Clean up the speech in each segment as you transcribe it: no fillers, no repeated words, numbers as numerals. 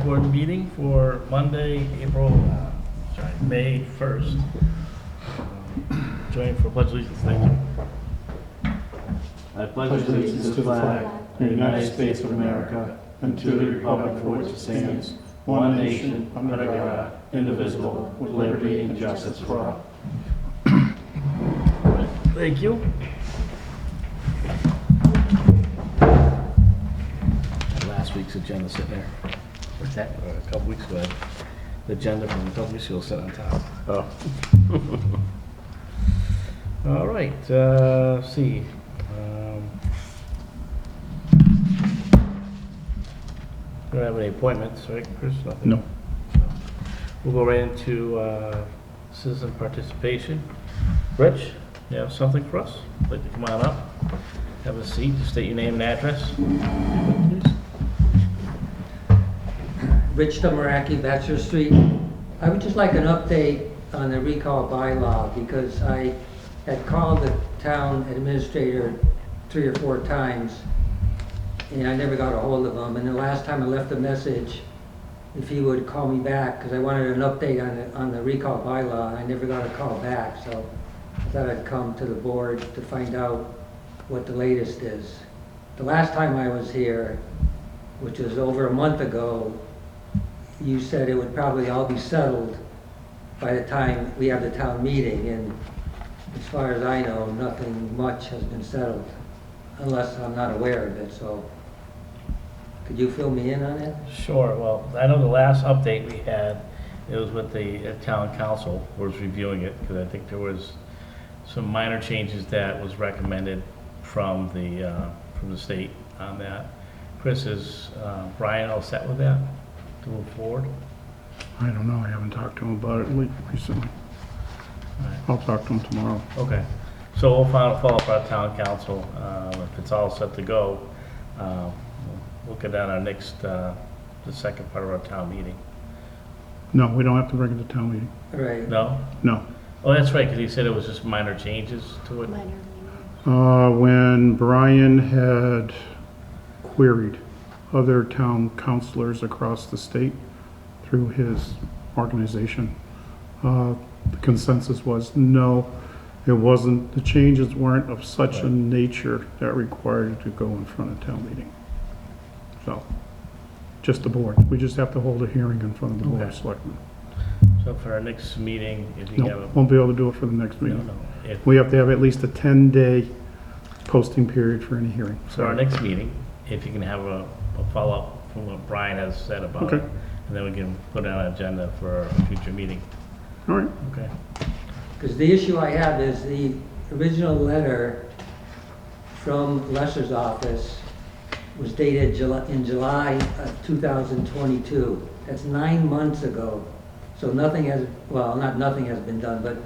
Board meeting for Monday, May 1st. Join for pledge allegiance. Thank you. I pledge allegiance to the flag of the United States of America and to the republic for which it stands, one nation, under God, indivisible, with liberty and justice for all. Thank you. Last week's agenda sitting there. What's that? A couple weeks ago. The agenda from a couple weeks ago sitting on top. Oh. All right. Let's see. Don't have any appointments, right, Chris? Nothing? No. We'll go right into citizen participation. Rich, you have something for us? Like to come on up, have a seat, state your name and address. Please. Rich Tomaraki, Bachelor Street. I would just like an update on the recall bylaw because I had called the town administrator 3 or 4 times and I never got a hold of him. And the last time I left a message if he would call me back because I wanted an update on the recall bylaw and I never got a call back. So I thought I'd come to the board to find out what the latest is. The last time I was here, which was over a month ago, you said it would probably all be settled by the time we have the town meeting, and as far as I know, nothing much has been settled, unless I'm not aware of it, so could you fill me in on it? Sure. Well, I know the last update we had, it was with the town council was reviewing it, because I think there was some minor changes that was recommended from the state on that. Chris, is Brian all set with that to move forward? I don't know. I haven't talked to him about it recently. All right. I'll talk to him tomorrow. Okay. So we'll follow up our town council. If it's all set to go, we'll get down our next, the second part of our town meeting. No, we don't have to bring it to town meeting. Right. No? No. Oh, that's right, because he said it was just minor changes to it. When Brian had queried other town councilors across the state through his organization, the consensus was no, it wasn't, the changes weren't of such a nature that required it to go in front of town meeting. So, just the board. We just have to hold a hearing in front of the board of selectmen. So for our next meeting, if you No, have a... won't be able to do it for the next meeting. No. If, We have to have at least a 10-day posting period for any hearing. so our next meeting, if you can have a follow-up from what Brian has said about Okay. it, and then we can put it on an agenda for a future meeting. All right. Okay. Because the issue I have is the original letter from Lesser's office was dated in July of 2022. That's 9 months ago. So nothing has, well, not nothing has been done, but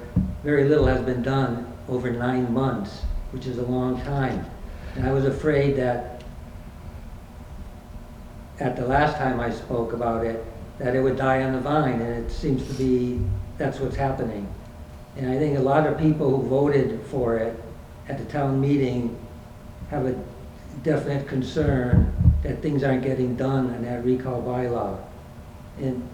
very little has been done over 9 months, which is a long time. And I was afraid that at the last time I spoke about it, that it would die on the vine, and it seems to be, that's what's happening. And I think a lot of people who voted for it at the town meeting have a definite concern that things aren't getting done on that recall bylaw. And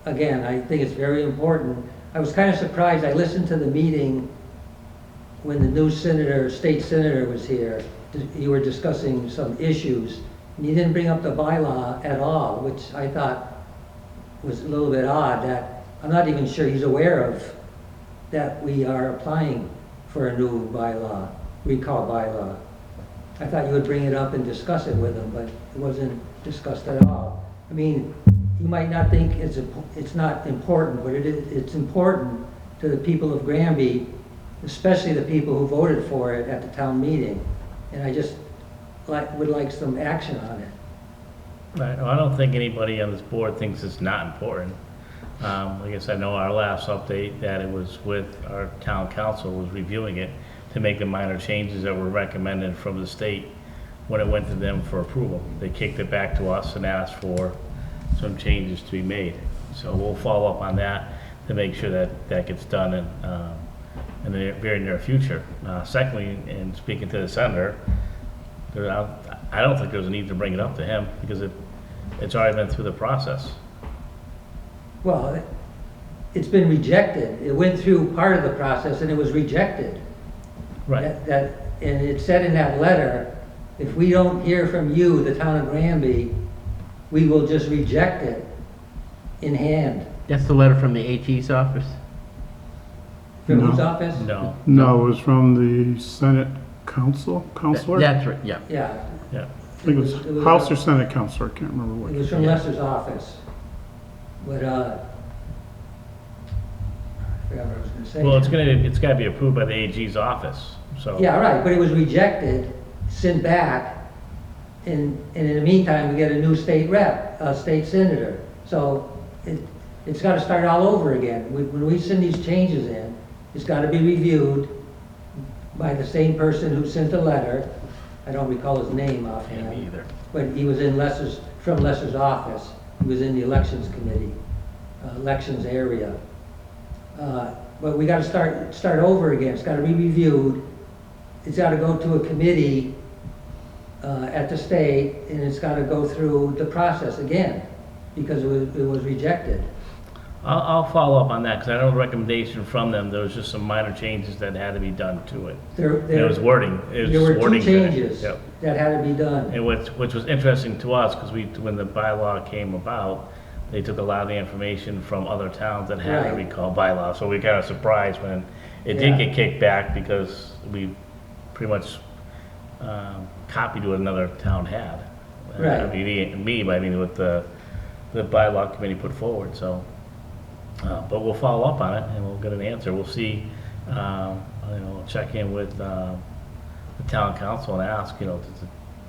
again, I think it's very important. I was kind of surprised. I listened to the meeting when the new senator, state senator was here. You were discussing some issues, and you didn't bring up the bylaw at all, which I thought was a little bit odd. That I'm not even sure he's aware of that we are applying for a new bylaw, recall bylaw. I thought you would bring it up and discuss it with him, but it wasn't discussed at all. I mean, you might not think it's not important, but it's important to the people of Granby, especially the people who voted for it at the town meeting. And I just would like some action on it. Right. Well, I don't think anybody on this board thinks it's not important. Like I said, I know our last update that it was with our town council was reviewing it to make the minor changes that were recommended from the state when it went to them for approval. They kicked it back to us and asked for some changes to be made. So we'll follow up on that to make sure that that gets done in the very near future. Secondly, in speaking to the senator, I don't think there's a need to bring it up to him because It's already been through the process. Well, it's been rejected. It went through part of the process and it was rejected. Right. And it said in that letter, if we don't hear from you, the town of Granby, we will just reject it in hand. That's the letter from the AG's office? From No. whose office? No. No, it was from the Senate counselor? That's right, yeah. Yeah. Yeah. I think it was House or Senate counselor, I can't remember It which. was from Lester's office. But, I forgot what I was gonna say. Well, it's gotta be approved by the AG's office, so. Yeah, right, but it was rejected, sent back, and in the meantime, we get a new state rep, a state senator. So it's gotta start all over again. When we send these changes in, it's gotta be reviewed by the same person who sent the letter. I don't recall his name Can't offhand. be either. But he was in from Lester's office. He was in the elections committee, elections area. But we gotta start over again. It's gotta be reviewed. It's gotta go to a committee, at the state, and it's gotta go through the process again, because it was rejected. I'll follow up on that, because I know the recommendation from them, there was just some minor changes that had to be done to it. It was wording. There were two wording to it. changes Yep. that had to be done. And which was interesting to us, because when the bylaw came about, they took a lot of the information from other towns that had what we Right. call bylaw. So we got surprised when it Yeah. did get kicked back, because we pretty much copied what another town had. Right. I mean, but I mean, what the bylaw committee put forward, so. But we'll follow up on it, and we'll get an answer. We'll see, check in with the town council and ask,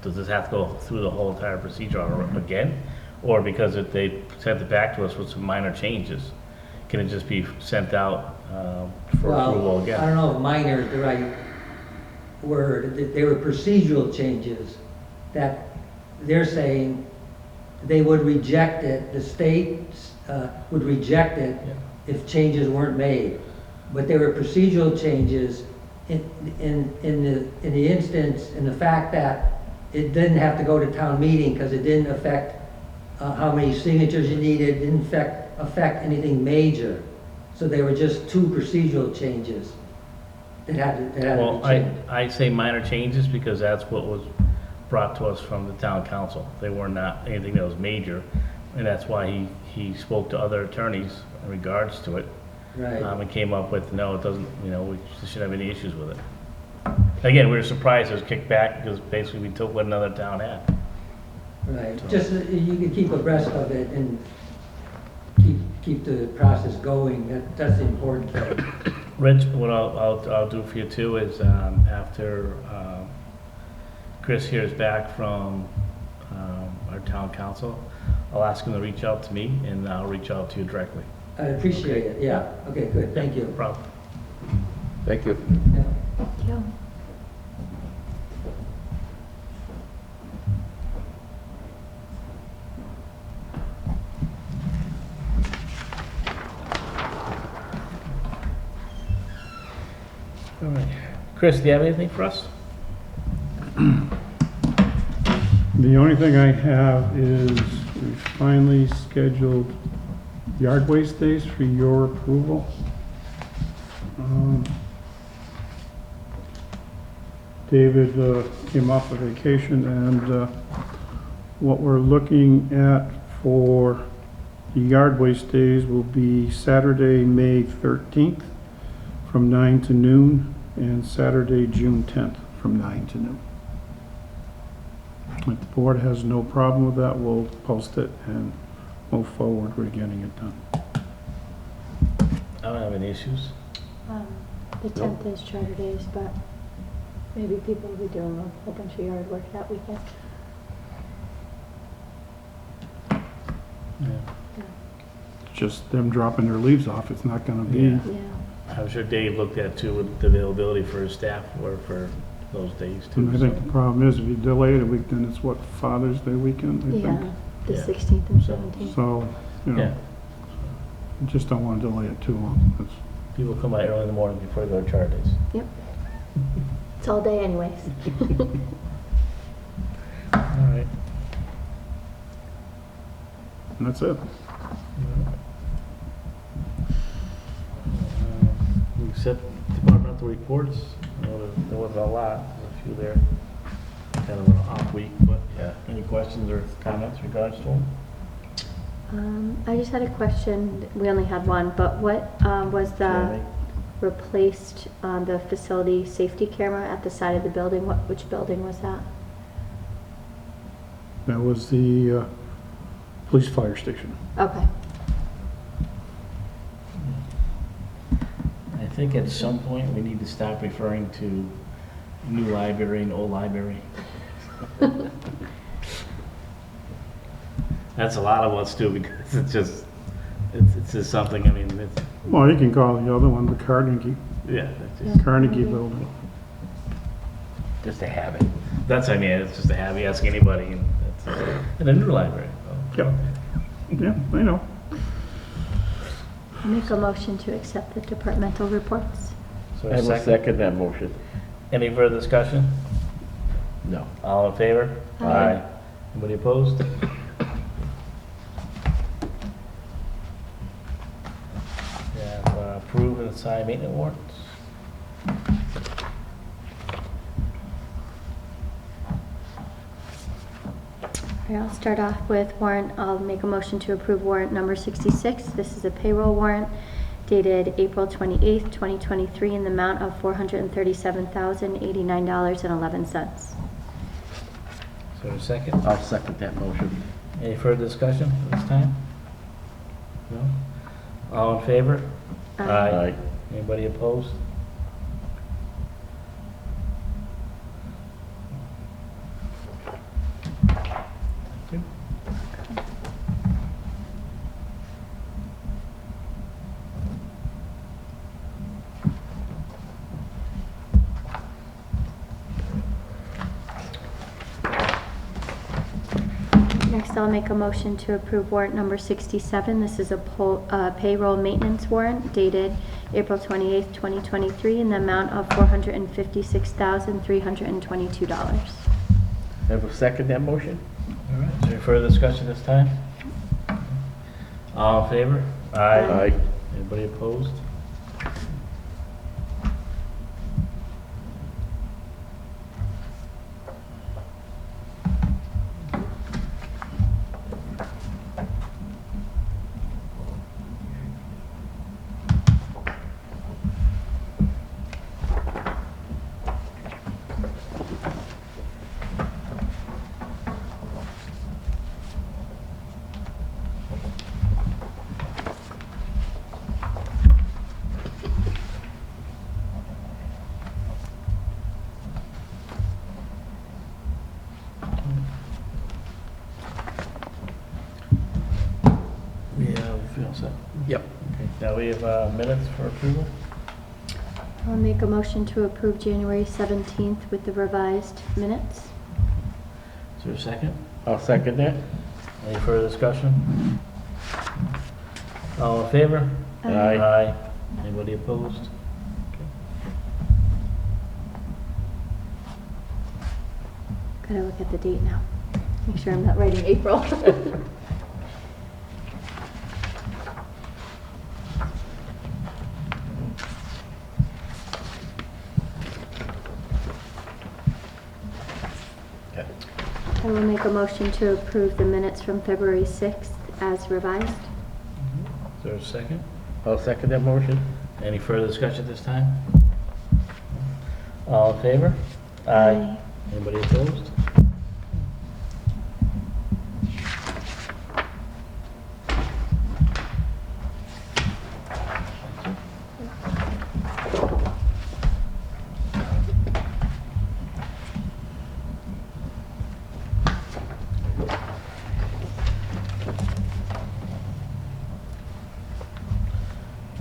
does this have to go through the whole entire procedure again? Or because if they sent it back to us with some minor changes, can it just be sent out for approval Well, I again? don't know if minor is the right word. They were procedural changes that they're saying they would reject it, the state would reject it if changes weren't made. But they were procedural changes in the instance, in the fact that it didn't have to go to town meeting because it didn't affect how many signatures you needed, didn't affect anything major. So they were just two procedural changes that had to Well, be changed. I say minor changes because that's what was brought to us from the town council. They were not anything that was major, and that's why he spoke to other attorneys in regards to it, Right. and came up with, no, it doesn't, we shouldn't have any issues with it. Again, we were surprised it was kicked back because basically we took what another town had. Right, just you can keep abreast of it and keep the process going. That's the important thing. Rich, what I'll do for you too is, after Chris hears back from our town council, I'll ask him to reach out to me, and I'll reach out to you directly. I appreciate it, yeah. Okay, good, thank you. No problem. Thank you. Yeah. All right. Chris, do you have anything for us? The only thing I have is we finally scheduled yard waste days for your approval. David came off of vacation, and what we're looking at for the yard waste days will be Saturday, May 13th from 9 to noon, and Saturday, June 10th from 9 to noon. If the board has no problem with that, we'll post it and move forward with getting it done. I don't have any issues. The 10th is Charter Days, but maybe people will be doing a whole bunch of yard work that weekend. Just them dropping their leaves off, it's not gonna be, Yeah. Yeah. I'm sure Dave looked at too with the availability for his staff or for those days too. and I think the problem is if you delay it a week, then it's what, Father's Day weekend, I Yeah, think? the Yeah. 16th and So- 17th. So, Yeah, just don't wanna delay it too long. That's- people come by early in the morning before they go to chart days. Yep. It's all day anyways. All right. And that's it. We accept departmental reports. There wasn't a lot, there's a few there. Kind of an off week, but Yeah. any questions or comments regards to them? I just had a question. We only had one, but what was the replaced the facility safety camera at the side of the building? Which building was that? That was the police fire station. Okay. I think at some point we need to stop referring to new library and old library. That's a lot of us do because it's just something, I mean, it's, Well, you can call the other one the Carnegie yeah, that's just, Carnegie Maybe. building. Just a habit. that's, I mean, it's just a habit, ask anybody, and that's, and a new library. Yep. Yeah, I know. I'll make a motion to accept the departmental reports. So I a will second. second that motion. Any further discussion? No. All in favor? Aye. Anybody opposed? Yeah, approve and sign maintenance warrants. All right, I'll start off with warrant. I'll make a motion to approve warrant number 66. This is a payroll warrant dated April 28th, 2023 in the amount of $437,089.11. Is there a second? I'll second that motion. Any further discussion at this time? No? All in favor? Aye. Anybody opposed? Thank you. Next, I'll make a motion to approve warrant number 67. This is a payroll maintenance warrant dated April 28th, 2023 in the amount of $456,322. I will second that motion. All right, is there any further discussion this time? All in favor? Aye. Anybody opposed? We all set? Yep. Okay, now we have minutes for approval. I'll make a motion to approve January 17th with the revised minutes. Is there a second? I'll second that. Any further discussion? All in favor? Aye. Anybody opposed? Gotta look at the date now. Make sure I'm not writing April. Okay. I will make a motion to approve the minutes from February 6th as revised. Is there a second? I'll second that motion. Any further discussion this time? All in favor? Aye. Anybody opposed?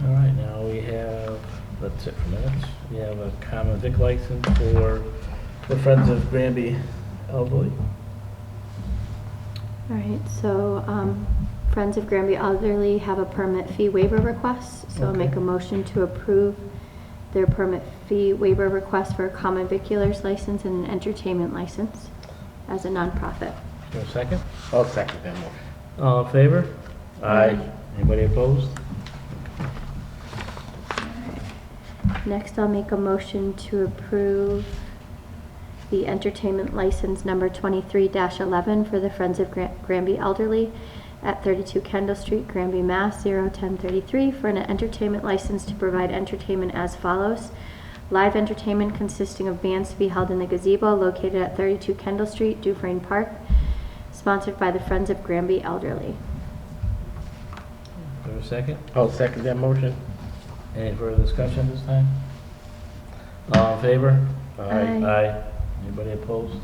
All right, now we have, that's it for minutes. We have a common vic license for the Friends of Granby Elderly. All right, so Friends of Granby Elderly have a permit fee waiver request. So I'll Okay. make a motion to approve their permit fee waiver request for a common viculars license and an entertainment license as a nonprofit. Is there a second? I'll second that motion. All in favor? Aye. Anybody opposed? Next, I'll make a motion to approve the entertainment license number 23-11 for the Friends of Granby Elderly at 32 Kendall Street, Granby, Mass. 01033 for an entertainment license to provide entertainment as follows. Live entertainment consisting of bands to be held in the gazebo located at 32 Kendall Street, Dufresne Park, sponsored by the Friends of Granby Elderly. For a second? I'll second that motion. Any further discussion this time? All in favor? Aye. Aye. Anybody opposed?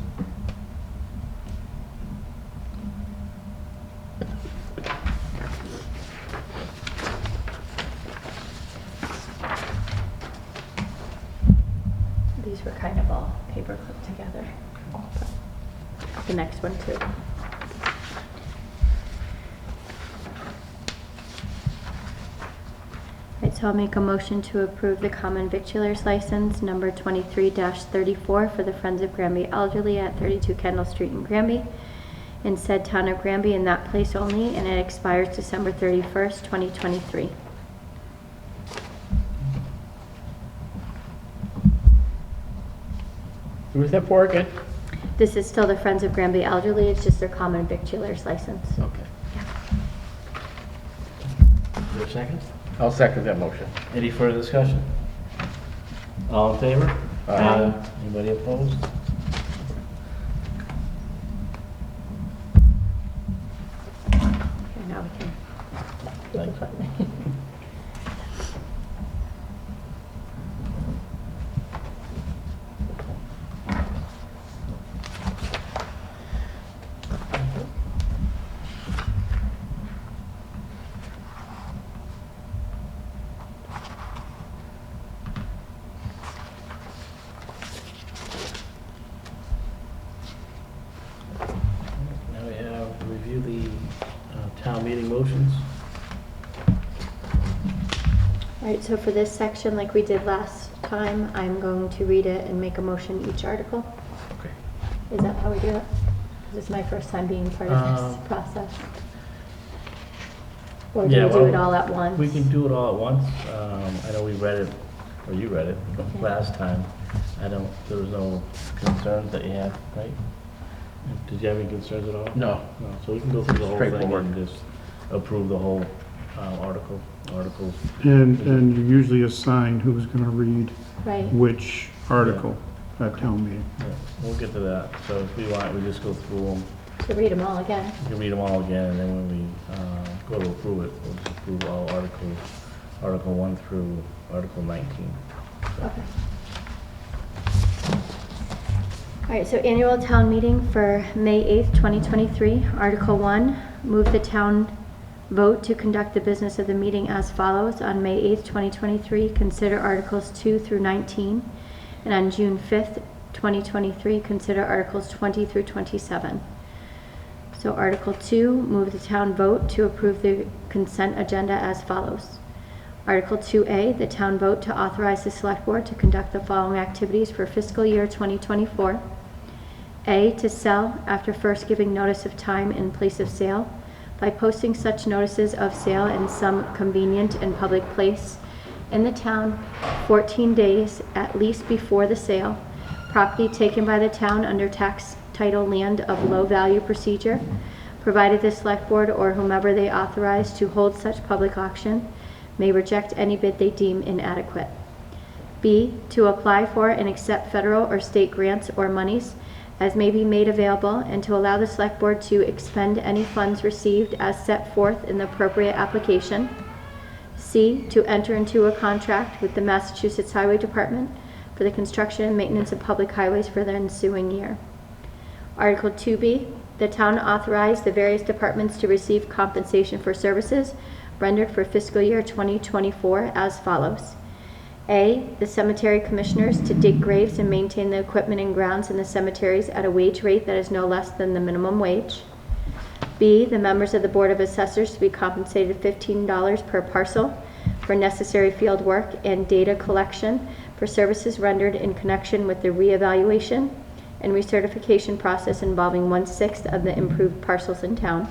These were kind of all paper clipped together. The next one too. Right, so I'll make a motion to approve the common victualers license number 23-34 for the Friends of Granby Elderly at 32 Kendall Street in Granby, in said town of Granby, in that place only, and it expires December 31st, 2023. Who's that for again? This is still the Friends of Granby Elderly, it's just their common victualers license. Okay. Is there a second? I'll second that motion. Any further discussion? All in favor? Aye. Anybody opposed? Here, now we can. Thank you. Now we have to review the town meeting motions. All right, so for this section, like we did last time, I'm going to read it and make a motion each article. Okay. Is that how we do it? This is my first time being part of this process. Or do Yeah, we do well, it all at once? We can do it all at once. I know we read it, or you read it Okay. last time. There was no concerns that you had, right? Did you have any concerns at all? No. No, so we can go through the whole thing Straightforward. and just approve the whole articles. And you usually assign who's going to read Right, which article at town meeting. Yeah, we'll get to that. So if we want, we just go through them. to read them all again. You can read them all again, and then when we go to approve it, we'll just approve all articles, Article 1 through Article 19. Okay. All right, so annual town meeting for May 8th, 2023. Article 1, move the town vote to conduct the business of the meeting as follows. On May 8th, 2023, consider Articles 2 through 19. And on June 5th, 2023, consider Articles 20 through 27. So Article 2, move the town vote to approve the consent agenda as follows. Article 2A, the town vote to authorize the Select Board to conduct the following activities for fiscal year 2024. A, to sell after first giving notice of time and place of sale by posting such notices of sale in some convenient and public place in the town 14 days at least before the sale, property taken by the town under tax title land of low value procedure, provided the Select Board or whomever they authorize to hold such public auction may reject any bid they deem inadequate. B, to apply for and accept federal or state grants or monies as may be made available and to allow the Select Board to expend any funds received as set forth in the appropriate application. C, to enter into a contract with the Massachusetts Highway Department for the construction and maintenance of public highways for the ensuing year. Article 2B, the town authorized the various departments to receive compensation for services rendered for fiscal year 2024 as follows. A, the cemetery commissioners to dig graves and maintain the equipment and grounds in the cemeteries at a wage rate that is no less than the minimum wage. B, the members of the Board of Assessors to be compensated $15 per parcel for necessary field work and data collection for services rendered in connection with the reevaluation and recertification process involving 1/6 of the improved parcels in town.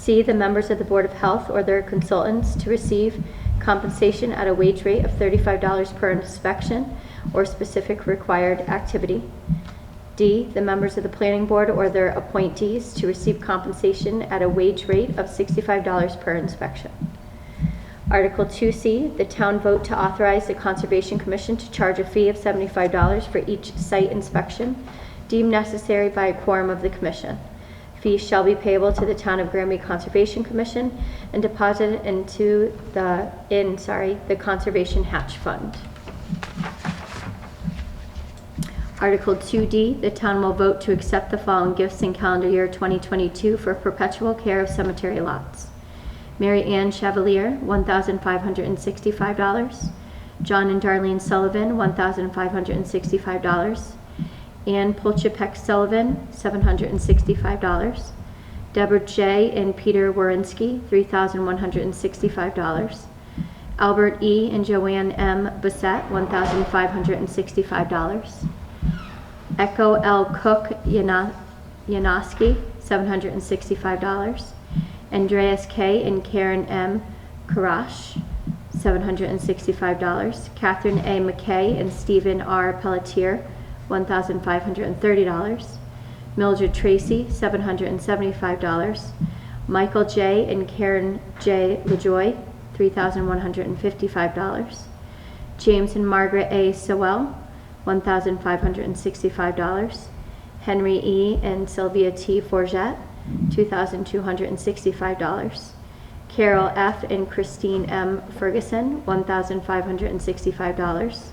C, the members of the Board of Health or their consultants to receive compensation at a wage rate of $35 per inspection or specific required activity. D, the members of the Planning Board or their appointees to receive compensation at a wage rate of $65 per inspection. Article 2C, the town vote to authorize the Conservation Commission to charge a fee of $75 for each site inspection deemed necessary by a quorum of the commission. Fees shall be payable to the Town of Granby Conservation Commission and deposited into the Conservation Hatch Fund. Article 2D, the town will vote to accept the following gifts in calendar year 2022 for perpetual care of cemetery lots. Mary Ann Chevalier, $1,565. John and Darlene Sullivan, $1,565. Ann Polchapek Sullivan, $765. Deborah J. and Peter Warinsky, $3,165. Albert E. and Joanne M. Bissett, $1,565. Echo L. Cook Yanoski, $765. Andreas K. and Karen M. Karash, $765. Catherine A. McKay and Stephen R. Pelletier, $1,530. Mildred Tracy, $775. Michael J. and Karen J. LaJoy, $3,155. James and Margaret A. Sewell, $1,565. Henry E. and Sylvia T. Forget, $2,265. Carol F. and Christine M. Ferguson, $1,565.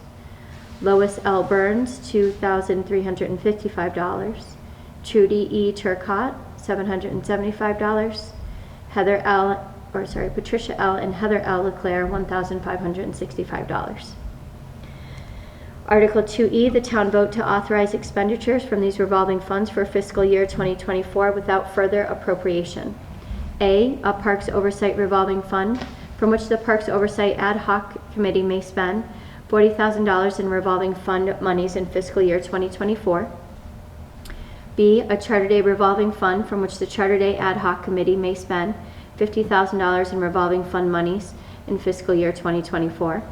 Lois L. Burns, $2,355. Trudy E. Turcott, $775. Patricia L. and Heather L. LeClaire, $1,565. Article 2E, the town vote to authorize expenditures from these revolving funds for fiscal year 2024 without further appropriation. A Parks Oversight Revolving Fund, from which the Parks Oversight Ad Hoc Committee may spend $40,000 in revolving fund monies in fiscal year 2024. B, a Charter Day Revolving Fund, from which the Charter Day Ad Hoc Committee may spend $50,000 in revolving fund monies in fiscal year 2024.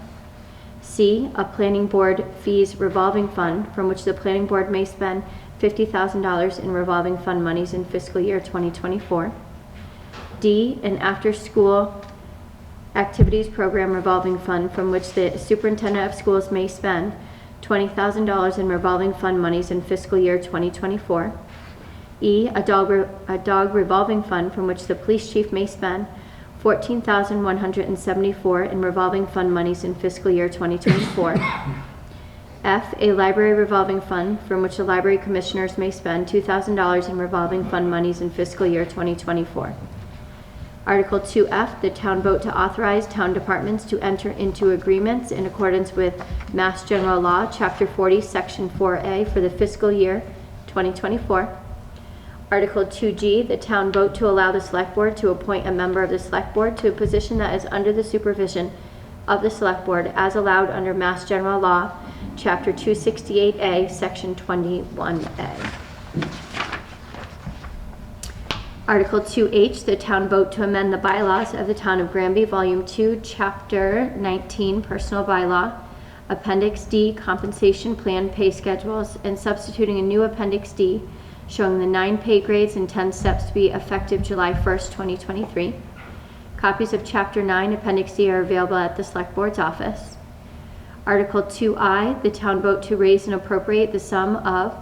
C, a Planning Board Fees Revolving Fund, from which the Planning Board may spend $50,000 in revolving fund monies in fiscal year 2024. D, an After-School Activities Program Revolving Fund, from which the Superintendent of Schools may spend $20,000 in revolving fund monies in fiscal year 2024. E, a dog revolving fund, from which the Police Chief may spend $14,174 in revolving fund monies in fiscal year 2024. F, a library revolving fund, from which the library commissioners may spend $2,000 in revolving fund monies in fiscal year 2024. Article 2F, the town vote to authorize town departments to enter into agreements in accordance with Mass General Law, Chapter 40, Section 4A for the fiscal year 2024. Article 2G, the town vote to allow the Select Board to appoint a member of the Select Board to a position that is under the supervision of the Select Board as allowed under Mass General Law, Chapter 268A, Section 21A. Article 2H, the town vote to amend the bylaws of the Town of Granby, Volume 2, Chapter 19, Personal Bylaw, Appendix D, Compensation Plan Pay Schedules, and substituting a new Appendix D showing the 9 pay grades and 10 steps to be effective July 1st, 2023. Copies of Chapter 9, Appendix D are available at the Select Board's office. Article 2I, the town vote to raise and appropriate the sum of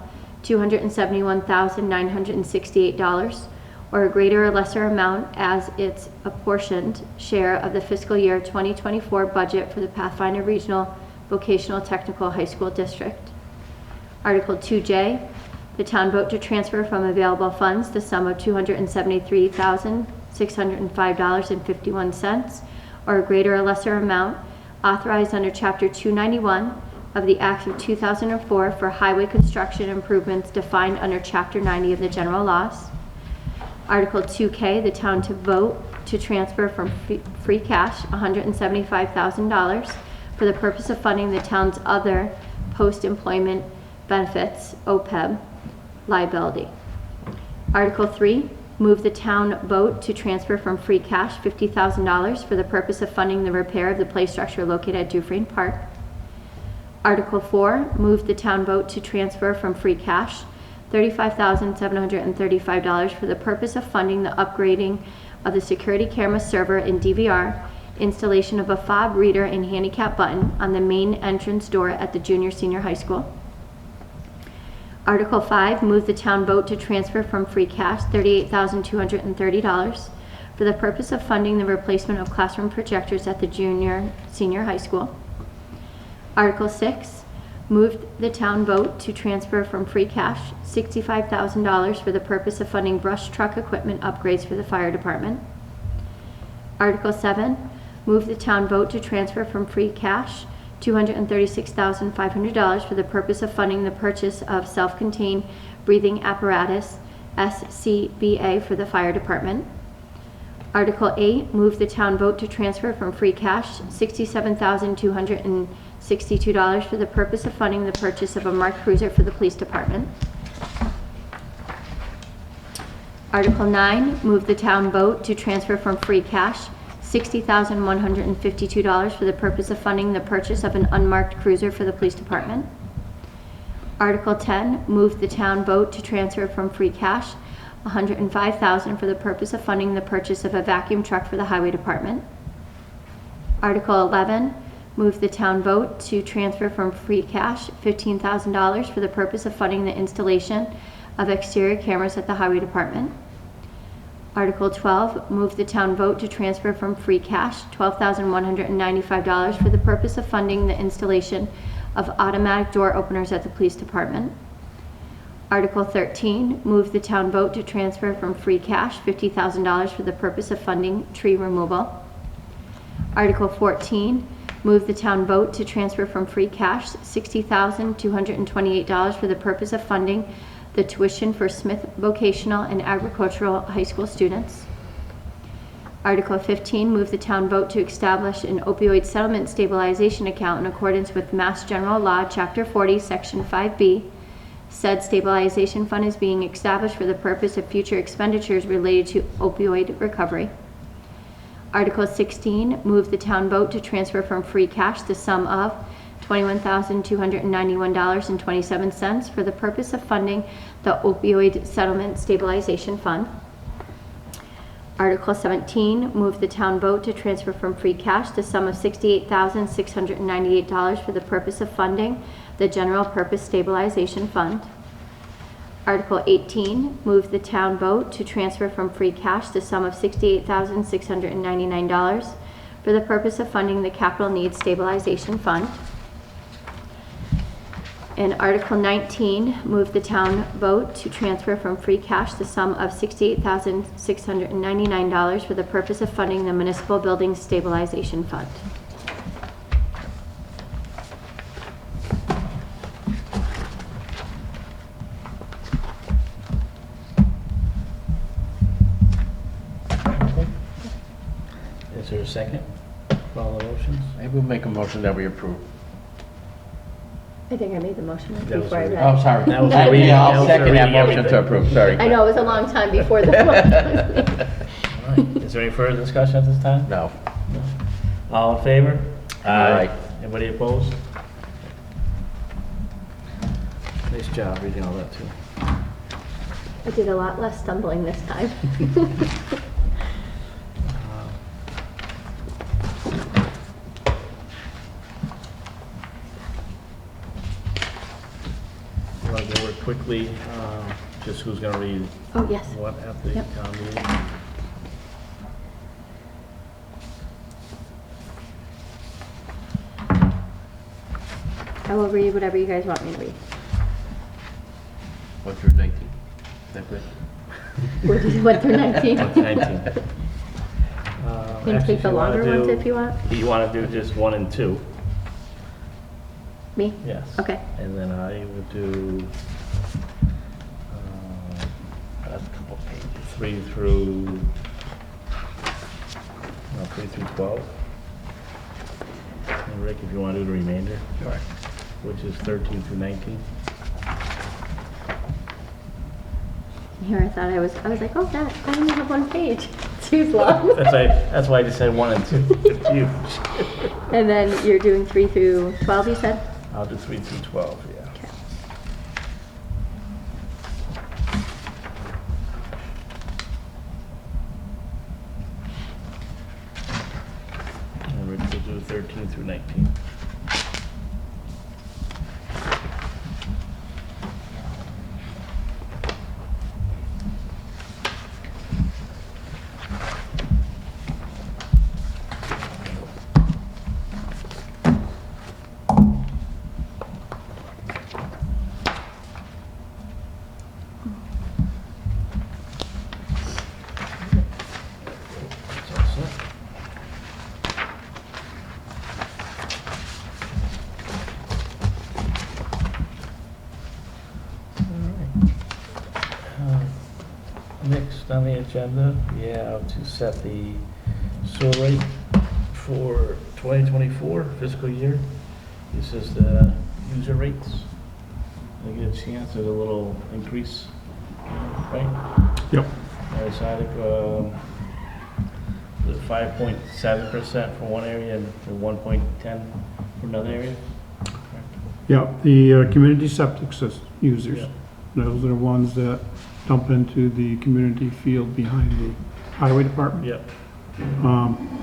$271,968 or a greater or lesser amount as its apportioned share of the fiscal year 2024 budget for the Pathfinder Regional Vocational Technical High School District. Article 2J, the town vote to transfer from available funds the sum of $273,605.51 or a greater or lesser amount authorized under Chapter 291 of the Act of 2004 for highway construction improvements defined under Chapter 90 of the general laws. Article 2K, the town to vote to transfer from free cash $175,000 for the purpose of funding the town's other post-employment benefits, OPEB, liability. Article 3, move the town vote to transfer from free cash $50,000 for the purpose of funding the repair of the play structure located at Dufresne Park. Article 4, move the town vote to transfer from free cash $35,735 for the purpose of funding the upgrading of the security camera server in DVR, installation of a fob reader and handicap button on the main entrance door at the junior-senior high school. Article 5, move the town vote to transfer from free cash $38,230 for the purpose of funding the replacement of classroom projectors at the junior-senior high school. Article 6, move the town vote to transfer from free cash $65,000 for the purpose of funding brush truck equipment upgrades for the fire department. Article 7, move the town vote to transfer from free cash $236,500 for the purpose of funding the purchase of self-contained breathing apparatus, SCBA, for the fire department. Article 8, move the town vote to transfer from free cash $67,262 for the purpose of funding the purchase of a marked cruiser for the police department. Article 9, move the town vote to transfer from free cash $60,152 for the purpose of funding the purchase of an unmarked cruiser for the police department. Article 10, move the town vote to transfer from free cash $105,000 for the purpose of funding the purchase of a vacuum truck for the highway department. Article 11, move the town vote to transfer from free cash $15,000 for the purpose of funding the installation of exterior cameras at the highway department. Article 12, move the town vote to transfer from free cash $12,195 for the purpose of funding the installation of automatic door openers at the police department. Article 13, move the town vote to transfer from free cash $50,000 for the purpose of funding tree removal. Article 14, move the town vote to transfer from free cash $60,228 for the purpose of funding the tuition for Smith Vocational and Agricultural High School students. Article 15, move the town vote to establish an opioid settlement stabilization account in accordance with Mass General Law, Chapter 40, Section 5B. Said stabilization fund is being established for the purpose of future expenditures related to opioid recovery. Article 16, move the town vote to transfer from free cash the sum of $21,291.27 for the purpose of funding the opioid settlement stabilization fund. Article 17, move the town vote to transfer from free cash the sum of $68,698 for the purpose of funding the general purpose stabilization fund. Article 18, move the town vote to transfer from free cash the sum of $68,699 for the purpose of funding the capital needs stabilization fund. And Article 19, move the town vote to transfer from free cash the sum of $68,699 for the purpose of funding the municipal building stabilization fund. Is there a second for all the motions? I will make a motion that we approve. I think I made the motion That was before I read. read. Oh, sorry. That was the reading. Yeah, That I'll was the second that reading of motion to everything. approve, sorry. I know, it was a long time before the motion. All right. Is there any further discussion at this time? No. All in favor? Aye. Anybody opposed? Nice job reading all that too. I did a lot less stumbling this time. You want to go over quickly, just who's going to read Oh, yes. what at the Yep. town meeting? I will read whatever you gues want me to read. What's your 19? Is that good? What through 19? What's 19? Can you Actually, take the you wanna longer ones do- if you want? You want to do just 1 and 2? Me? Yes. Okay. And then I would do, that's a couple pages, 3 through 12. And Rick, if you want to do the remainder, Sure. which is 13 through 19. Here, I thought I was like, oh, that, I only have one page. It's too long. That's why I just said 1 and 2. Confused. And then you're doing 3 through 12, you said? I'll do 3 through 12, yeah. Okay. And Rich will do 13 through 19. That's all set. Next on the agenda, we have to set the sewer rate for 2024 fiscal year. This is the user rates. I get a chance, there's a little increase, right? Yep. I decided, the 5.7% for one area and the 1.10 for another area. Yeah, the community septic system users. Yeah. Those are the ones that dump into the community field behind the highway department. Yep.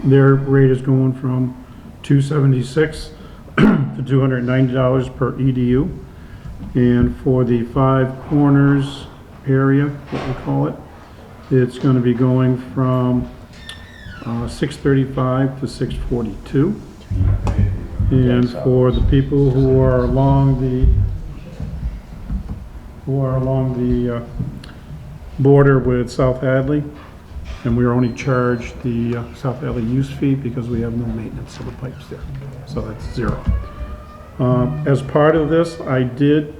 Their rate is going from $276 to $290 per EDU. And for the Five Corners area, what we call it, it's going to be going from $635 to $642. And for the people who are along the border with South Hadley, and we are only charged the South Hadley use fee because we have no maintenance of the pipes there. So that's zero. As part of this, I did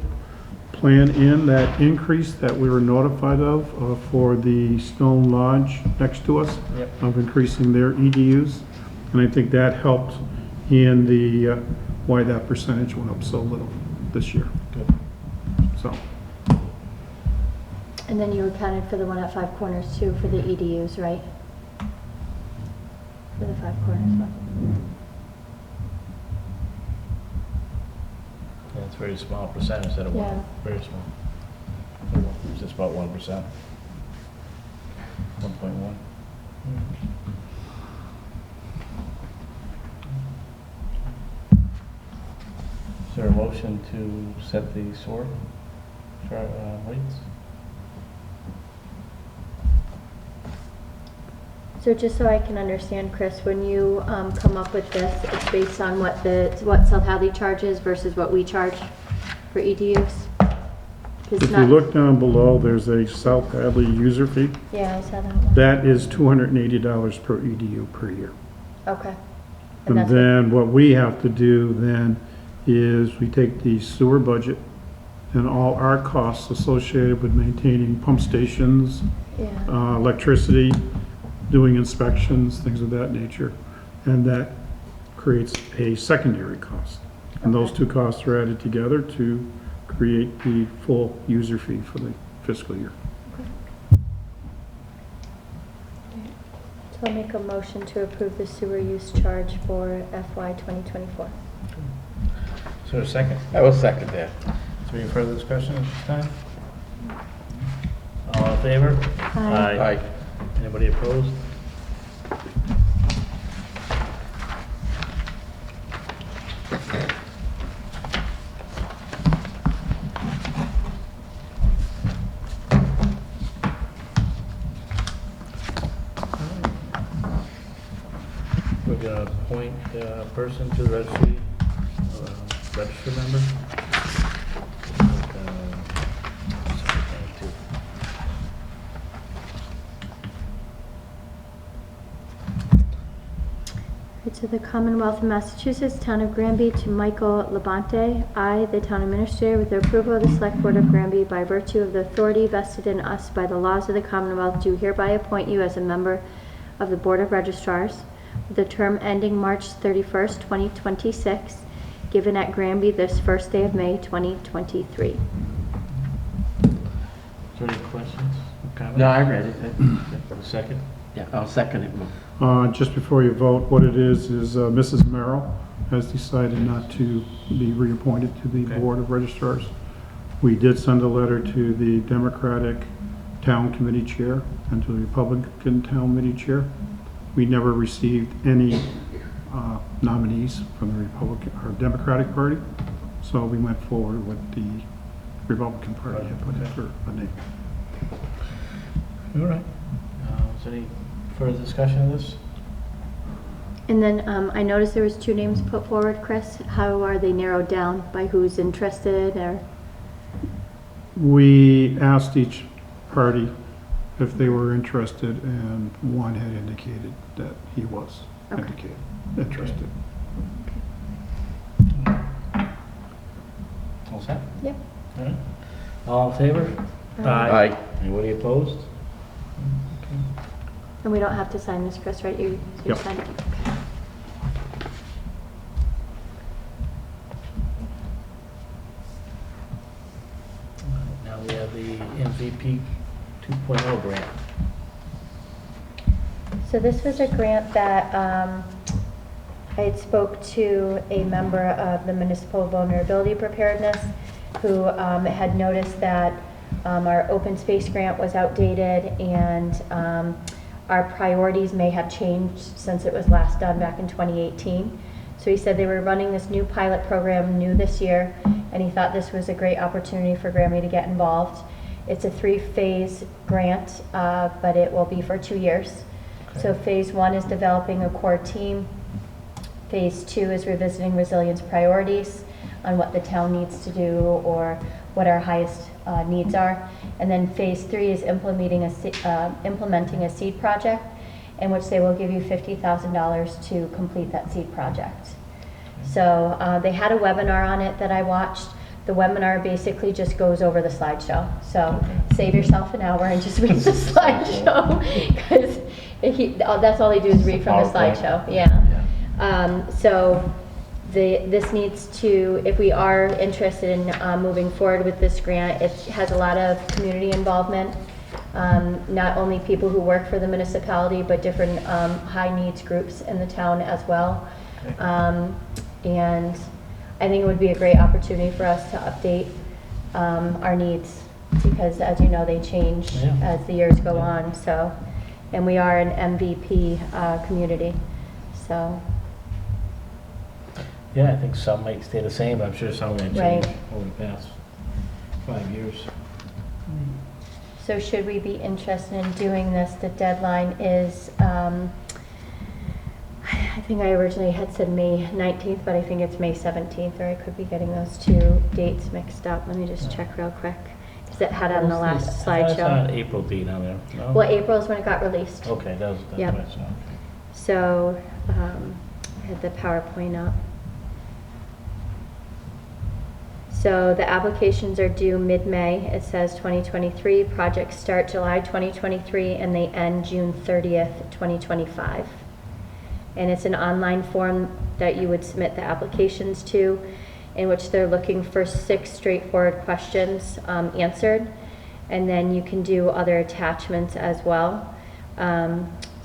plan in that increase that we were notified of for the Stone Lodge next to us, Yep. of increasing their EDUs. And I think that helped in the, why that percentage went up so little this year. Good. So, And then you accounted for the one at Five Corners too, for the EDUs, right? For the Five Corners one. Yeah, it's a very small percentage instead of Yeah. one, very small. It's just about 1%. 1.1. Is there a motion to set the sewer rates? So just so I can understand, Chris, when you come up with this, it's based on what South Hadley charges versus what we charge for EDUs? 'Cause if you not- look down below, there's a South Hadley user fee. Yeah, I saw that one. That is $280 per EDU per year. Okay. And that's what- then what we have to do then is we take the sewer budget and all our costs associated with maintaining pump stations, Yeah, electricity, doing inspections, things of that nature, and that creates a secondary cost. And those Okay. two costs are added together to create the full user fee for the fiscal year. so I'll make a motion to approve the sewer use charge for FY 2024. Is there a second? I will second that. Is there any further discussion at this time? All in favor? Aye. Aye. Anybody opposed? We're gonna appoint a person to the registry, register member. To the Commonwealth of Massachusetts, Town of Granby, to Michael Labonte, I, the Town Administrator, with the approval of the Select Board of Granby, by virtue of the authority vested in us by the laws of the Commonwealth, do hereby appoint you as a member of the Board of Registrars, with the term ending March 31st, 2026, given at Granby this first day of May, 2023. Is there any questions? have No, it? I read it. A second? Yeah, I'll second it. Just before you vote, what it is Mrs. Merrill has decided not to be reappointed to the Okay. Board of Registrars. We did send a letter to the Democratic Town Committee Chair and to the Republican Town Committee Chair. We never received any nominees from the Republican or Democratic Party, so we went forward with the Republican Party and put in for a name. All right. Is there any further discussion of this? And then I noticed there was 2 names put forward, Chris. How are they narrowed down? By who's interested or? We asked each party if they were interested, and one had indicated that he was Okay. interested. All set? Yep. All right. All in favor? Aye. Anybody opposed? And we don't have to sign this, Chris, right? You Yep. signed it? Okay. Now we have the MVP 2.0 grant. So this was a grant that I had spoke to a member of the Municipal Vulnerability Preparedness who had noticed that our open space grant was outdated and our priorities may have changed since it was last done back in 2018. So he said they were running this new pilot program new this year, and he thought this was a great opportunity for Grammy to get involved. It's a 3-phase grant, but it will be for 2 years. So phase 1 is developing a core team. Phase 2 is revisiting resilience priorities on what the town needs to do or what our highest needs are. And then phase 3 is implementing a seed project in which they will give you $50,000 to complete that seed project. So they had a webinar on it that I watched. The webinar basically just goes over the slideshow. So save yourself an hour and just read the slideshow because that's all they do is read from the slideshow. Yeah. So this needs to, if we are interested in moving forward with this grant, it has a lot of community involvement. Not only people who work for the municipality, but different high needs groups in the town as well. And I think it would be a great opportunity for us to update our needs because, as you know, they change as the years go on. So, and we are an MVP community. So. Yeah, I think some might stay the same. I'm sure some are going to change over the past 5 years. So should we be interested in doing this? The deadline is, I think I originally had said May 19th, but I think it's May 17th, or I could be getting those 2 dates mixed up. Let me just check real quick. Because it had on the last I saw slideshow. an April date on there. No? Well, April is when it got released. Okay, that's Yep. what I saw. So I had the PowerPoint up. So the applications are due mid-May. It says 2023. Projects start July 2023 and they end June 30th, 2025. And it's an online form that you would submit the applications to, in which they're looking for 6 straightforward questions answered. And then you can do other attachments as well.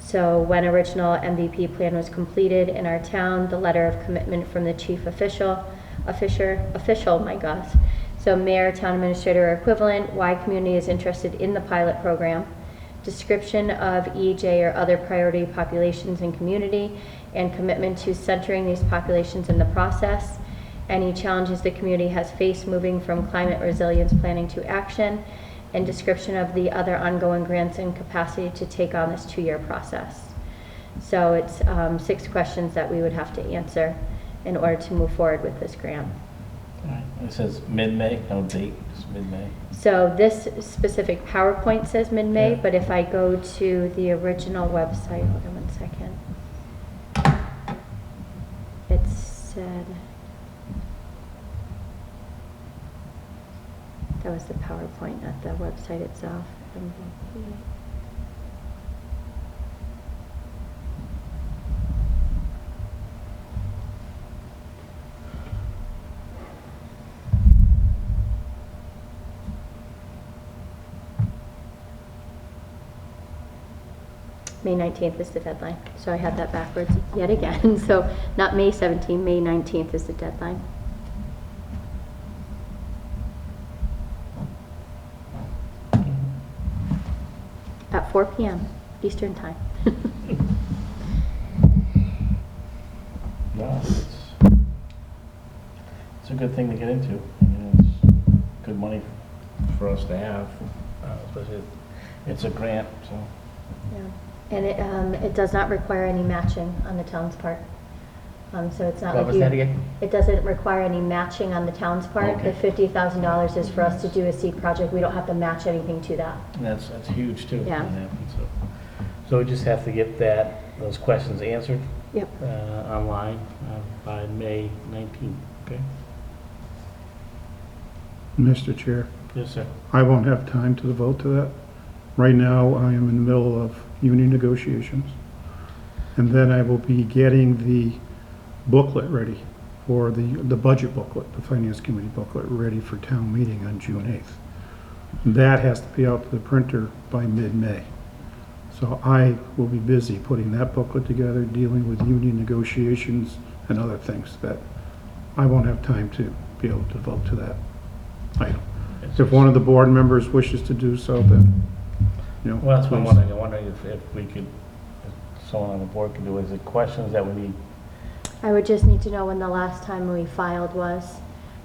So when original MVP plan was completed in our town, the letter of commitment from the chief official, my gosh. So mayor, town administrator, or equivalent, why community is interested in the pilot program, description of EJ or other priority populations in community, and commitment to centering these populations in the process, any challenges the community has faced moving from climate resilience planning to action, and description of the other ongoing grants and capacity to take on this 2-year process. So it's 6 questions that we would have to answer in order to move forward with this grant. All right. It says mid-May, no date, just mid-May. So this specific PowerPoint says mid-May, Yeah. but if I go to the original website, hold on 1 second. It said, that was the PowerPoint, not the website itself. May 19th is the deadline. So I had that backwards yet again. So not May 17th, May 19th is the deadline. At 4 p.m. Eastern Time. No, it's a good thing to get into. I mean, it's good money for us to have, especially it's a grant, so. Yeah. And it does not require any matching on the town's part. So it's not What like was that again? it doesn't require any matching on the town's part. Okay. The $50,000 is for us to do a seed project. We don't have to match anything to that. And that's huge too. Yeah. when that happens, so we just have to get those questions answered Yep. online by May 19th, okay? Mr. Chair, Yes, sir. I won't have time to devote to that. Right now, I am in the middle of union negotiations. And then I will be getting the booklet ready for the budget booklet, the Finance Committee booklet, ready for town meeting on June 8th. That has to be out to the printer by mid-May. So I will be busy putting that booklet together, dealing with union negotiations and other things that I won't have time to be able to devote to that item. If one of the board members wishes to do so, then, you know. Well, that's what I'm please. wondering. I'm wondering if we could, if someone on the board could do, is it questions that we need? I would just need to know when the last time we filed was.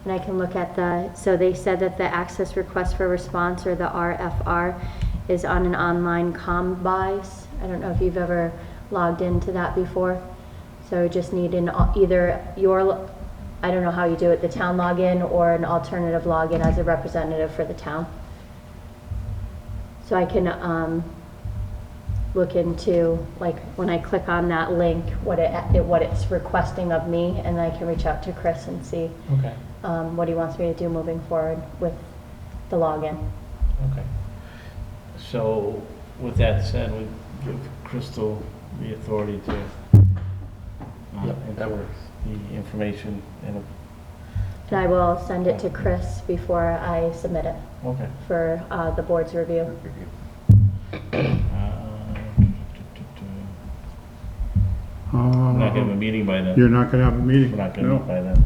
And I can look at so they said that the access request for response, or the RFR, is on an online combis. I don't know if you've ever logged into that before. So just need either I don't know how you do it, the town login or an alternative login as a representative for the town. So I can look into, like, when I click on that link, what it's requesting of me, and then I can reach out to Chris and see Okay. what he wants me to do moving forward with the login. Okay. So with that said, we give Crystal the authority to Yep, that enter works. the information in And I will send it to Chris before I submit it okay. for the board's review. We're not gonna have a meeting by then. You're not gonna have a meeting? We're not gonna No. meet by then.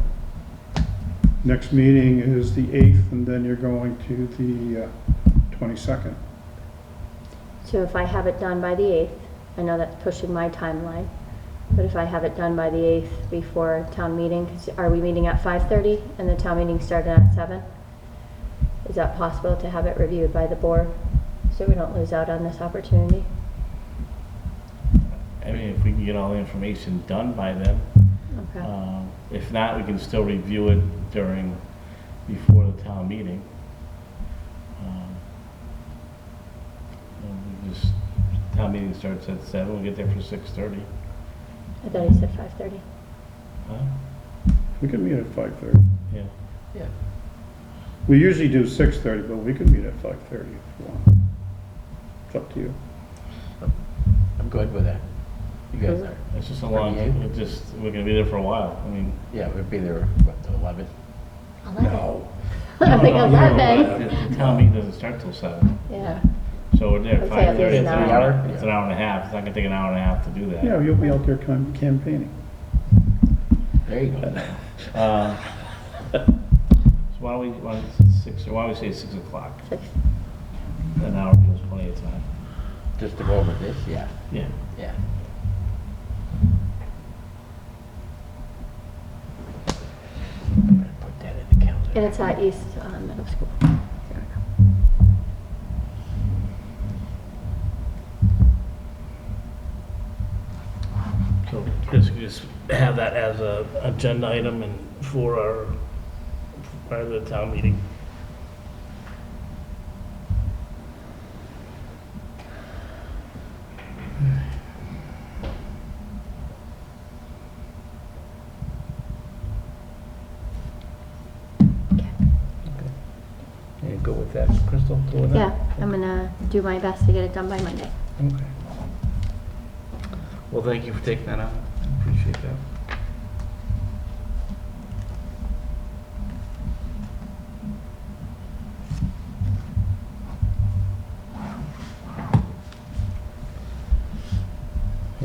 Next meeting is the 8th, and then you're going to the 22nd. So if I have it done by the 8th, I know that's pushing my timeline, but if I have it done by the 8th before town meeting, 'cause are we meeting at 5:30 and the town meeting started at 7? Is that possible to have it reviewed by the board so we don't lose out on this opportunity? I mean, if we can get all the information done by then. Okay. If not, we can still review it before the town meeting. And we just, town meeting starts at 7, we'll get there for 6:30. I thought you said 5:30. Huh? We can meet at 5:30. Yeah. Yeah. We usually do 6:30, but we can meet at 5:30 if you want. It's up to you. I'm good with that. You guys are? It's just a long, we're gonna be there for a while. I mean. Yeah, we'll be there, what, till 11? 11. No. I think No, 11. The town meeting doesn't start till 7. Yeah. So we're there at Let's say at 5:30. least It's an an hour. hour. It's an hour and a half. It's not gonna take an hour and a half to do that. Yeah, you'll be out there campaigning. There you go. So why don't we say 6 o'clock? 6. An hour gives plenty of time. Just to go over this, yeah, Yeah. yeah. Put that in the calendar. And it's at East Middle School. There we go. So Chris, you just have that as a agenda item and for the town meeting. You go with that, Crystal? Go with that? Yeah, I'm gonna do my best to get it done by Monday. Okay. Well, thank you for taking that on. I appreciate that.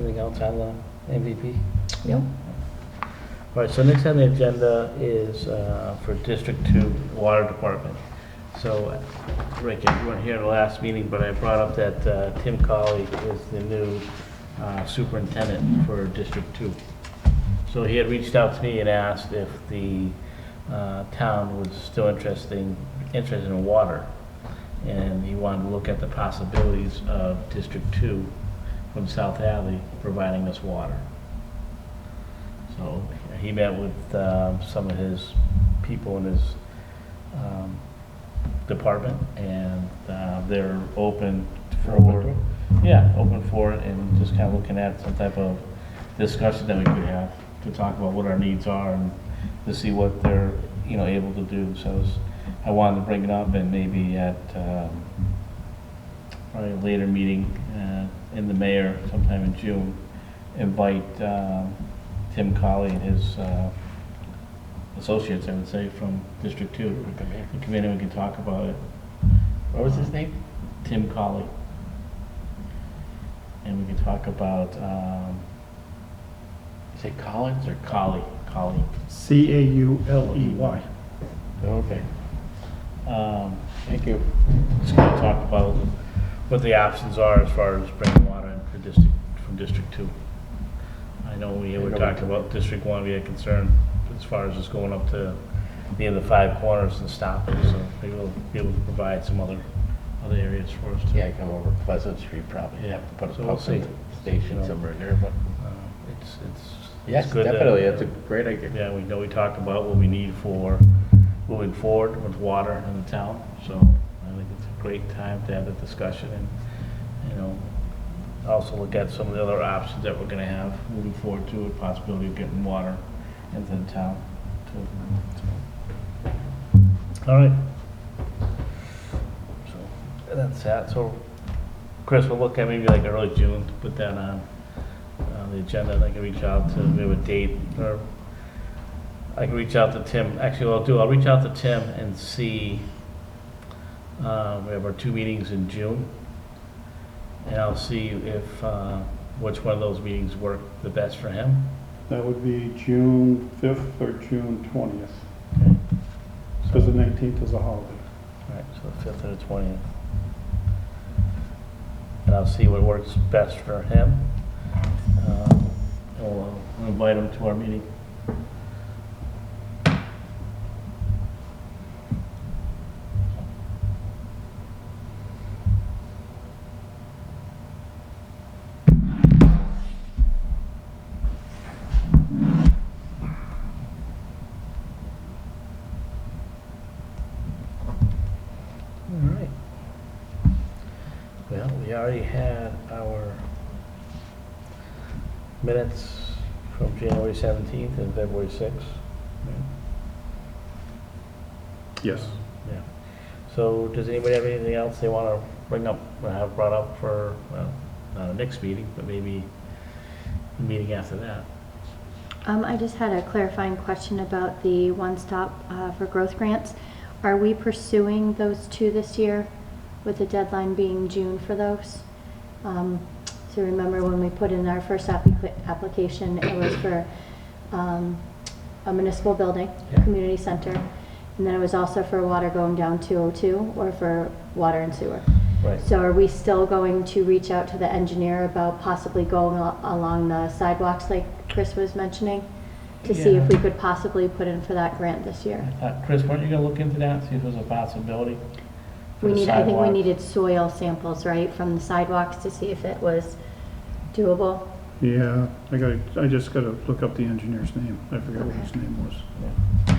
Anything else on the MVP? Yep. All right, so next on the agenda is for District 2 Water Department. So, Rick, you weren't here in the last meeting, but I brought up that Tim Colley is the new superintendent for District 2. So he had reached out to me and asked if the town was still interested in water. And he wanted to look at the possibilities of District 2 from South Hadley providing us water. So he met with some of his people in his department, and they're open for, yeah, open for it, and just kind of looking at some type of discussion that we could have to talk about what our needs are and to see what they're, you know, able to do. So I wanted to bring it up, and maybe at probably a later meeting in the mayor sometime in June, invite Tim Colley and his associates, I would say, from District 2 to come in and we can talk about it. What was his name? Tim Colley. And we can talk about You say Collins or Colley. Cauley. Okay, thank you. Just going to talk about what the options are as far as bringing water in for from District 2. I know we were talking about District 1, we had concern as far as just going up to near the 5 corners and stopping, so maybe we'll be able to provide some other areas for us too. Yeah, come over Pleasant Street probably. Yeah, Have to put a so we'll pump see. station You know. somewhere there, but yes, it's good to- definitely, that's a great idea. Yeah, we know we talked about what we need for moving forward with water in the town, so I think it's a great time to have the discussion and, you know, also look at some of the other options that we're gonna have moving forward to a possibility of getting water into the town too. All right. So that's that. So Chris, we'll look at maybe like early June to put that on the agenda, and I can reach out to maybe a date, or I can reach out to Tim. Actually, what I'll reach out to Tim and see, we have our 2 meetings in June, and I'll see if, which one of those meetings work the best for him. That would be June 5th or June 20th, Okay. because the 19th is a holiday. All right, so the 5th or the 20th. And I'll see what works best for him. And we'll invite him to our meeting. All right. Well, we already had our minutes from January 17th and February 6th. Yes. Yeah. So does anybody have anything else they want to bring up, or have brought up for, well, not our next meeting, but maybe the meeting after that? I just had a clarifying question about the one-stop for growth grants. Are we pursuing those 2 this year, with the deadline being June for those? So remember when we put in our first application, it was for a municipal building, Yeah. community center, and then it was also for water going down 202, or for water and sewer. Right. So are we still going to reach out to the engineer about possibly going along the sidewalks like Chris was mentioning, to see if we could possibly put in for that grant this year? Chris, weren't you going to look into that, see if there's a possibility? for the I think we sidewalks? needed soil samples, right, from the sidewalks to see if it was doable. Yeah, I just gotta look up the engineer's name. I forgot what his name was. Yeah.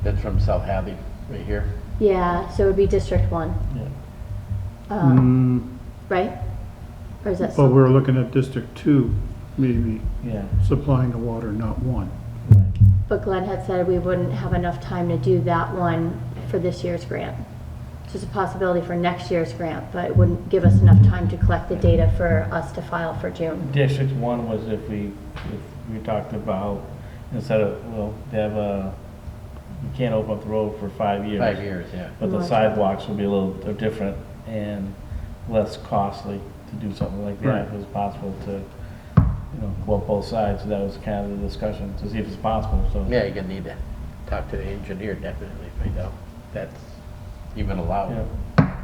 That's from South Hadley, right here. Yeah, so it would be District 1, Yeah. right? Or is that But some? we're looking at District 2, maybe Yeah. supplying the water, not 1. Right. But Glenn had said we wouldn't have enough time to do that one for this year's grant. So it's a possibility for next year's grant, but it wouldn't give us enough time to collect the data for us to file for June. District 1 was if we talked about, instead of, well, they have you can't open up the road for 5 years. 5 years, yeah. But the Much. sidewalks will be a little different and less costly to do something like that. Right. If it was possible to go up both sides, so that was kind of the discussion, to see if it's possible, so. Yeah, you're gonna need to talk to the engineer, definitely, find out if that's even allowed. Yeah.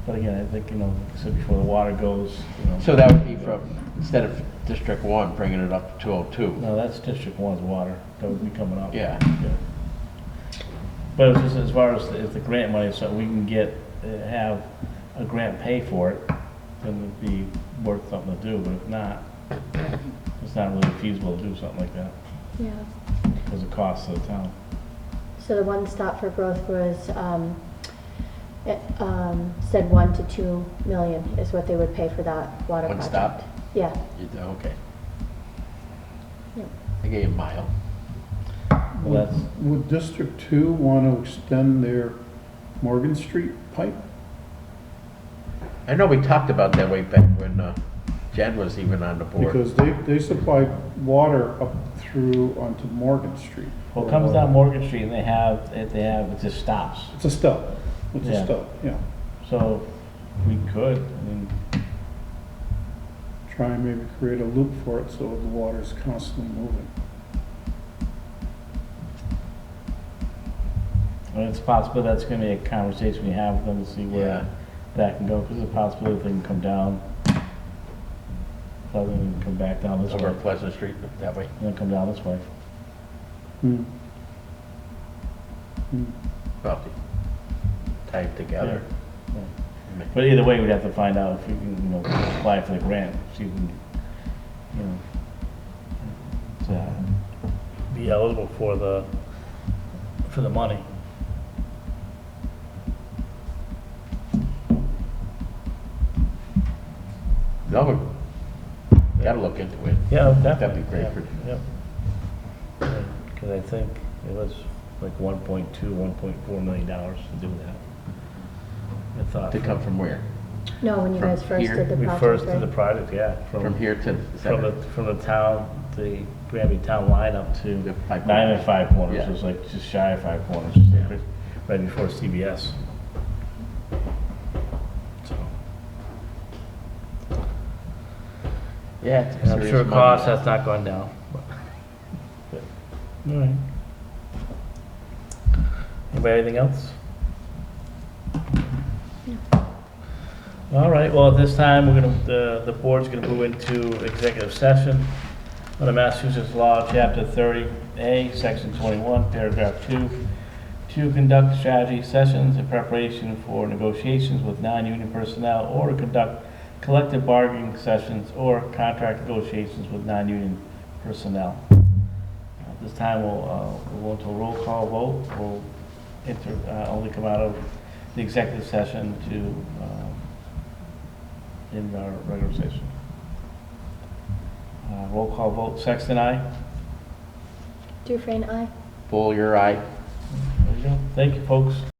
But again, I think, like I said before, the water goes, So that would be from, instead of District 1, bringing it up to 202. no, that's District 1's water, that would be coming up. Yeah. But it's just as far as if the grant money, so we can have a grant pay for it, then it'd be worth something to do, but if not, it's not really feasible to do something like that, Yeah. because of costs to the town. So the one stop for growth was, it, said 1 to 2 million is what they would pay for that water One project. stop? Yeah. Okay. Yep. I gave you a mile. Well, that's, Would District 2 want to extend their Morgan Street pipe? I know we talked about that way back when Jen was even on the board. Because they supply water up through onto Morgan Street. well, it comes down Morgan Street and it just stops. It's a stub. It's Yeah. a stub, yeah. So we could, I mean, Try and maybe create a loop for it so the water's constantly moving. it's possible that's gonna be a conversation we have with them to see where Yeah. that can go, because it's a possibility they can come down, rather than come back down this Over way, Pleasant Street, that way. and then come down this way. Hmm. Hmm. Well, tied together. But either way, we'd have to find out if we can, apply for the grant, see if we can, be eligible for the money. No, we gotta look into it. Yeah, definitely. That'd be great for- Yep. Because I think it was like 1.2, $1.4 million to do that. I thought. To come from where? No, when you From guys first here? did the We project, first did the right? project, yeah. From here to the center? From the town, the Granby town line up to, The Five not even Corners. 5 corners, Yeah. it was like just shy of 5 corners, just like right before CBS. So, Yeah. it's and I'm serious sure money. cost has not gone down. All right. Anybody, anything else? All right, well, at this time, the board's gonna move into executive session under Massachusetts Law, Chapter 30A, Section 21, Paragraph 2, to conduct strategy sessions in preparation for negotiations with non-union personnel or to conduct collective bargaining sessions or contract negotiations with non-union personnel. At this time, we'll go into a roll call vote. We'll only come out of the executive session to in our regular session. Roll call vote, Sexton, aye? Dufresne, aye. Bull, your eye. There you go. Thank you, folks.